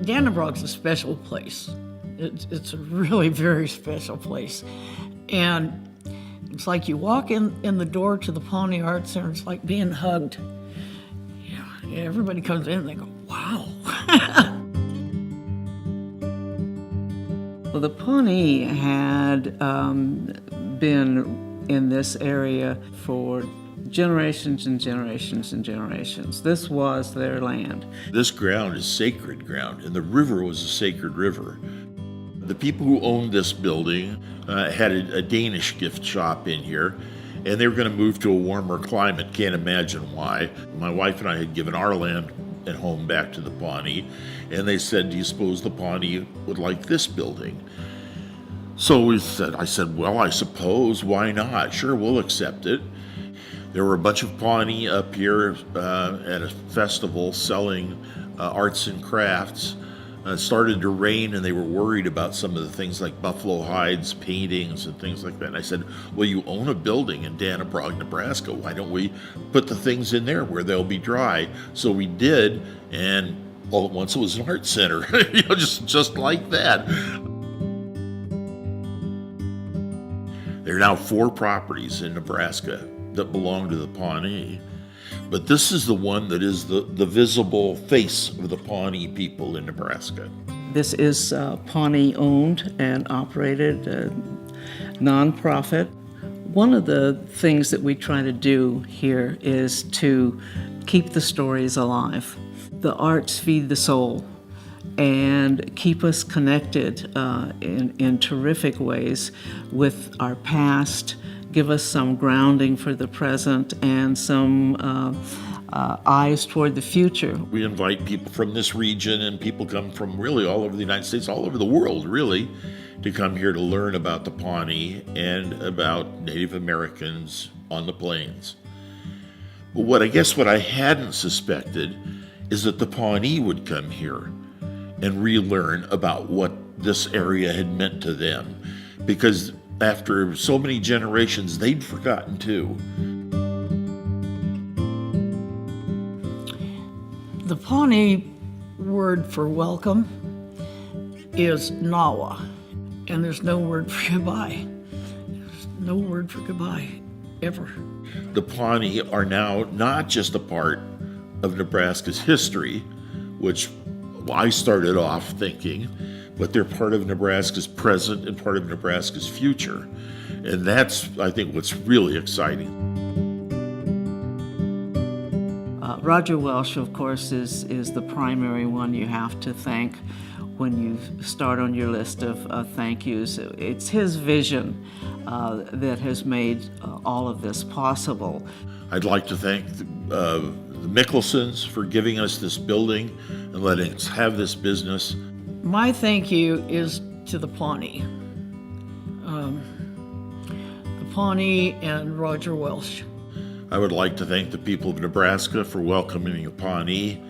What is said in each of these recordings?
Dannebrog's a special place. It's a really very special place. And it's like you walk in the door to the Pawnee Art Center, it's like being hugged. Yeah, everybody comes in and they go, wow. Well, the Pawnee had been in this area for generations and generations and generations. This was their land. This ground is sacred ground, and the river was a sacred river. The people who owned this building had a Danish gift shop in here, and they were going to move to a warmer climate. Can't imagine why. My wife and I had given our land and home back to the Pawnee, and they said, do you suppose the Pawnee would like this building? So I said, well, I suppose, why not? Sure, we'll accept it. There were a bunch of Pawnee up here at a festival selling arts and crafts. It started to rain, and they were worried about some of the things like buffalo hides, paintings, and things like that. And I said, well, you own a building in Dannebrog, Nebraska. Why don't we put the things in there where they'll be dry? So we did, and all at once it was an art center, just like that. There are now 4 properties in Nebraska that belong to the Pawnee. But this is the one that is the visible face of the Pawnee people in Nebraska. This is Pawnee-owned and operated, nonprofit. One of the things that we try to do here is to keep the stories alive. The arts feed the soul and keep us connected in terrific ways with our past, give us some grounding for the present and some eyes toward the future. We invite people from this region, and people come from really all over the United States, all over the world, really, to come here to learn about the Pawnee and about Native Americans on the plains. But what I hadn't suspected is that the Pawnee would come here and relearn about what this area had meant to them, because after so many generations, they'd forgotten too. The Pawnee word for welcome is nawa, and there's no word for goodbye. There's no word for goodbye, ever. The Pawnee are now not just a part of Nebraska's history, which I started off thinking, but they're part of Nebraska's present and part of Nebraska's future. And that's, I think, what's really exciting. Roger Welsh, of course, is the primary one you have to thank when you start on your list of thank yous. It's his vision that has made all of this possible. I'd like to thank the Mickelsons for giving us this building and letting us have this business. My thank you is to the Pawnee. The Pawnee and Roger Welsh. I would like to thank the people of Nebraska for welcoming the Pawnee.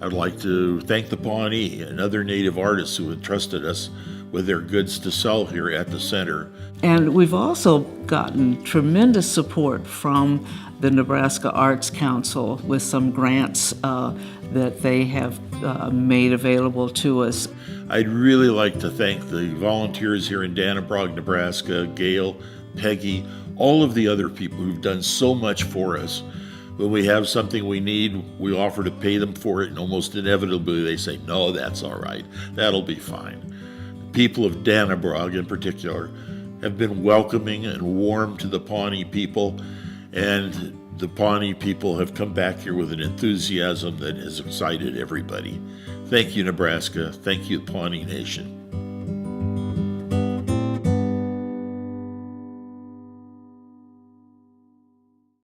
I would like to thank the Pawnee and other Native artists who entrusted us with their goods to sell here at the center. And we've also gotten tremendous support from the Nebraska Arts Council with some grants that they have made available to us. I'd really like to thank the volunteers here in Dannebrog, Nebraska, GALE, PEGGY, all of the other people who've done so much for us. When we have something we need, we offer to pay them for it, and almost inevitably they say, no, that's all right, that'll be fine. The people of Dannebrog in particular have been welcoming and warm to the Pawnee people, and the Pawnee people have come back here with an enthusiasm that has excited everybody. Thank you, Nebraska. Thank you, Pawnee Nation.